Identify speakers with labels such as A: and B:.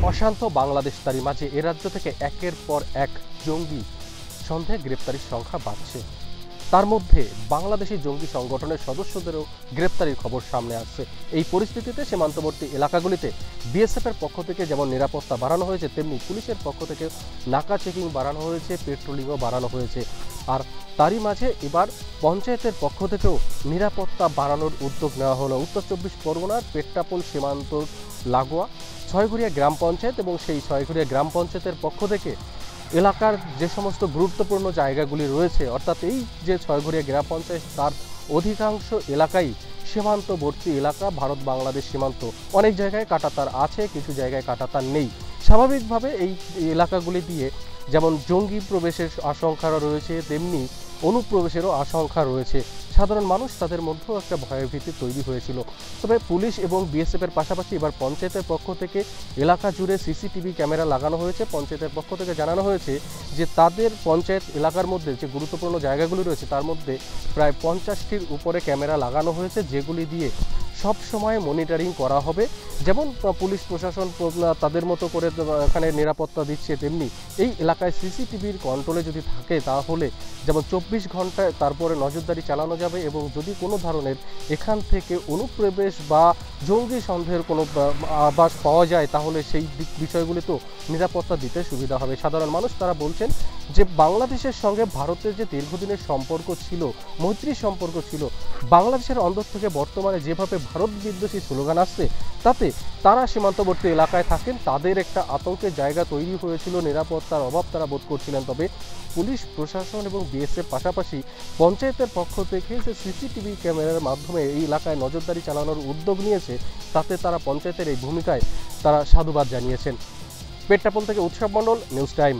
A: অশান্ত বাংলাদেশ, তারই মাঝে এ রাজ্য থেকে একের পর এক জঙ্গি সন্দেহে গ্রেপ্তারির সংখ্যা বাড়ছে। তার মধ্যে বাংলাদেশি জঙ্গি সংগঠনের সদস্যদেরও গ্রেপ্তারির খবর সামনে আসছে। এই পরিস্থিতিতে সীমান্তবর্তী এলাকাগুলিতে বিএসএফ এর পক্ষ থেকে যেমন নিরাপত্তা বাড়ানো হয়েছে, তেমনি পুলিশের পক্ষ থেকে নাকা চেকিং বাড়ানো হয়েছে, পেট্রোলিংও বাড়ানো হয়েছে। আর তারই মাঝে এবার পঞ্চায়েতের পক্ষ থেকেও নিরাপত্তা বাড়ানোর উদ্যোগ নেওয়া হলো। উত্তর 24 পরগনার পেট্রাপোল সীমান্ত লাগোয়া ছয়ঘরিয়া গ্রাম পঞ্চায়েত এবং সেই ছয়ঘরিয়া গ্রাম পঞ্চায়েতের পক্ষ থেকে এলাকার যে সমস্ত গুরুত্বপূর্ণ জায়গাগুলি রয়েছে, অর্থাৎ এই যে ছয়ঘরিয়া গ্রাম পঞ্চায়েত তার অধিকাংশ এলাকাই সীমান্তবর্তী এলাকা, ভারত বাংলাদেশ সীমান্ত। অনেক জায়গায় কাঁটাতার আছে, কিছু জায়গায় কাঁটাতার নেই। স্বাভাবিকভাবে এই এলাকাগুলি দিয়ে যেমন জঙ্গি প্রবেশের আশঙ্কা রয়েছে, তেমনি অনুপ্রবেশেরও আশঙ্কা রয়েছে। সাধারণ মানুষ তাদের মধ্যেও একটা ভয়ের ভীতি তৈরি হয়েছিল। তবে পুলিশ এবং বিএসএফ এর পাশাপাশি এবার পঞ্চায়েতের পক্ষ থেকে এলাকা জুড়ে সিসিটিভি ক্যামেরা লাগানো হয়েছে। পঞ্চায়েতের পক্ষ থেকে জানানো হয়েছে যে তাদের পঞ্চায়েত এলাকার মধ্যে যে গুরুত্বপূর্ণ জায়গাগুলি রয়েছে তার মধ্যে প্রায় 50টির উপরে ক্যামেরা লাগানো হয়েছে, যেগুলি দিয়ে সব সময় মনিটরিং করা হবে। যেমন পুলিশ প্রশাসন তাদের মতো করে এখানে নিরাপত্তা দিচ্ছে, তেমনি এই এলাকায় সিসিটিভির কন্ট্রোলে যদি থাকে তাহলে যেমন 24 ঘন্টায় তারপরে নজরদারি চালানো যাবে এবং যদি কোনো ধরনের এখান থেকে অনুপ্রবেশ বা জঙ্গি সন্দেহের কোনো আভাস পাওয়া যায় তাহলে সেই বিষয়গুলিতেও নিরাপত্তা দিতে সুবিধা হবে। সাধারণ মানুষ তারা বলছেন যে বাংলাদেশের সঙ্গে ভারতের যে দীর্ঘদিনের সম্পর্ক ছিল, মৈত্রী সম্পর্ক ছিল, বাংলাদেশের অন্দর থেকে বর্তমানে যেভাবে ভারত বিদ্বেষী স্লোগান আসছে তাতে তারা সীমান্তবর্তী এলাকায় থাকেন, তাদের একটা আতঙ্কের জায়গা তৈরি হয়েছিল, নিরাপত্তার অভাব তারা বোধ করছিলেন। তবে পুলিশ প্রশাসন এবং বিএসএফ পাশাপাশি পঞ্চায়েতের পক্ষ থেকে যে সিসিটিভি ক্যামেরার মাধ্যমে এই এলাকায় নজরদারি চালানোর উদ্যোগ নিয়েছে তাতে তারা পঞ্চায়েতের এই ভূমিকায় তারা সাধুবাদ জানিয়েছেন। পেট্রাপোল থেকে উৎসব মণ্ডল, নিউজ টাইম।